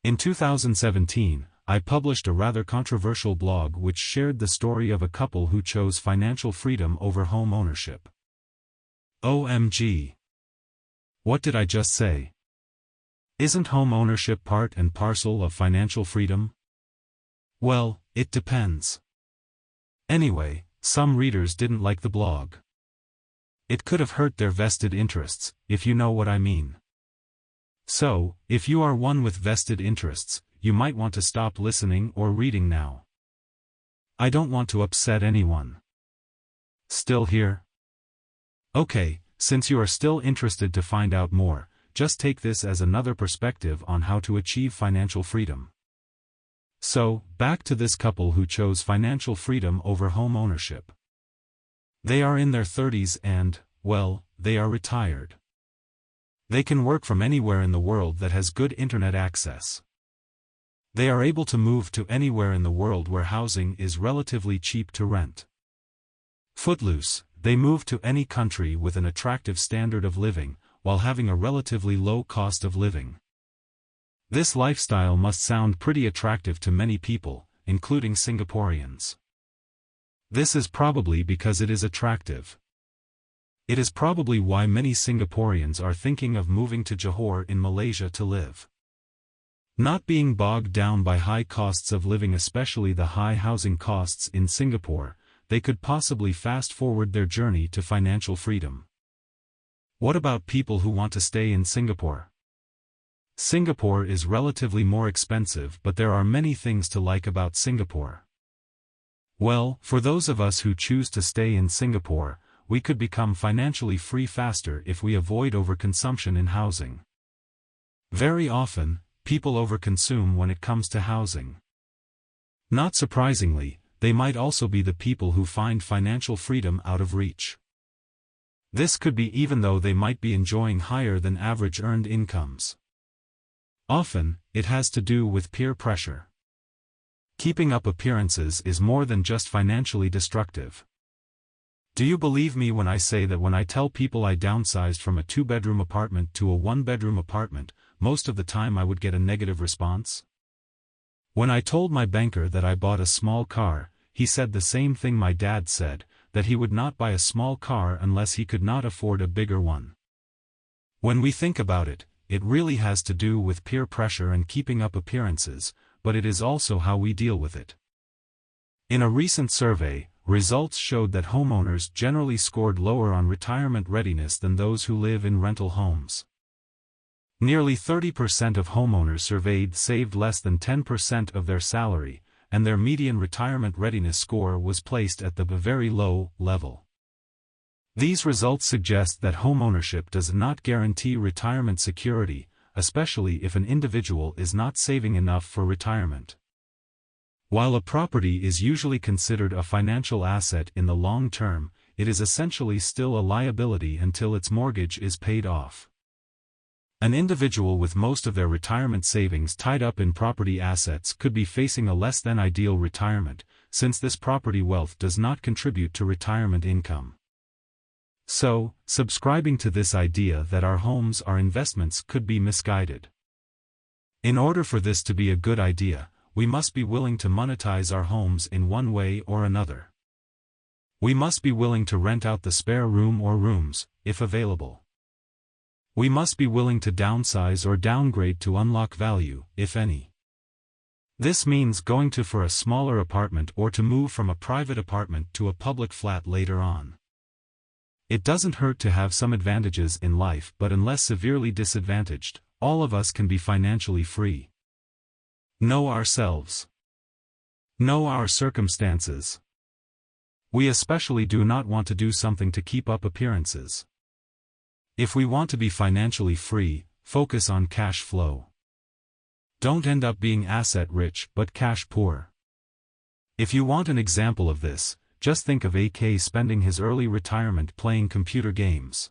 In 2017, I published a rather controversial blog which shared the story of a couple who chose financial freedom over home ownership. OMG. What did I just say? Isn't home ownership part and parcel of financial freedom? Well, it depends. Anyway, some readers didn't like the blog. It could have hurt their vested interests, if you know what I mean. So, if you are one with vested interests, you might want to stop listening or reading now. I don't want to upset anyone. Still here? Okay, since you are still interested to find out more, just take this as another perspective on how to achieve financial freedom. So, back to this couple who chose financial freedom over home ownership. They are in their 30s and, well, they are retired. They can work from anywhere in the world that has good internet access. They are able to move to anywhere in the world where housing is relatively cheap to rent. Footloose, they move to any country with an attractive standard of living, while having a relatively low cost of living. This lifestyle must sound pretty attractive to many people, including Singaporeans. This is probably because it is attractive. It is probably why many Singaporeans are thinking of moving to Johor in Malaysia to live. Not being bogged down by high costs of living, especially the high housing costs in Singapore, they could possibly fast-forward their journey to financial freedom. What about people who want to stay in Singapore? Singapore is relatively more expensive, but there are many things to like about Singapore. Well, for those of us who choose to stay in Singapore, we could become financially free faster if we avoid overconsumption in housing. Very often, people overconsume when it comes to housing. Not surprisingly, they might also be the people who find financial freedom out of reach. This could be even though they might be enjoying higher than average earned incomes. Often, it has to do with peer pressure. Keeping up appearances is more than just financially destructive. Do you believe me when I say that when I tell people I downsized from a 2-bedroom apartment to a 1-bedroom apartment, most of the time I would get a negative response? When I told my banker that I bought a small car, he said the same thing my dad said, that he would not buy a small car unless he could not afford a bigger one. When we think about it, it really has to do with peer pressure and keeping up appearances, but it is also how we deal with it. In a recent survey, results showed that homeowners generally scored lower on retirement readiness than those who live in rental homes. Nearly 30% of homeowners surveyed saved less than 10% of their salary, and their median retirement readiness score was placed at the very low level. These results suggest that homeownership does not guarantee retirement security, especially if an individual is not saving enough for retirement. While a property is usually considered a financial asset in the long term, it is essentially still a liability until its mortgage is paid off. An individual with most of their retirement savings tied up in property assets could be facing a less than ideal retirement, since this property wealth does not contribute to retirement income. So, subscribing to this idea that our homes are investments could be misguided. In order for this to be a good idea, we must be willing to monetize our homes in one way or another. We must be willing to rent out the spare room or rooms, if available. We must be willing to downsize or downgrade to unlock value, if any. This means going for a smaller apartment or to move from a private apartment to a public flat later on. It doesn't hurt to have some advantages in life, but unless severely disadvantaged, all of us can be financially free. Know ourselves. Know our circumstances. We especially do not want to do something to keep up appearances. If we want to be financially free, focus on cash flow. Don't end up being asset rich but cash poor. If you want an example of this, just think of AK spending his early retirement playing computer games.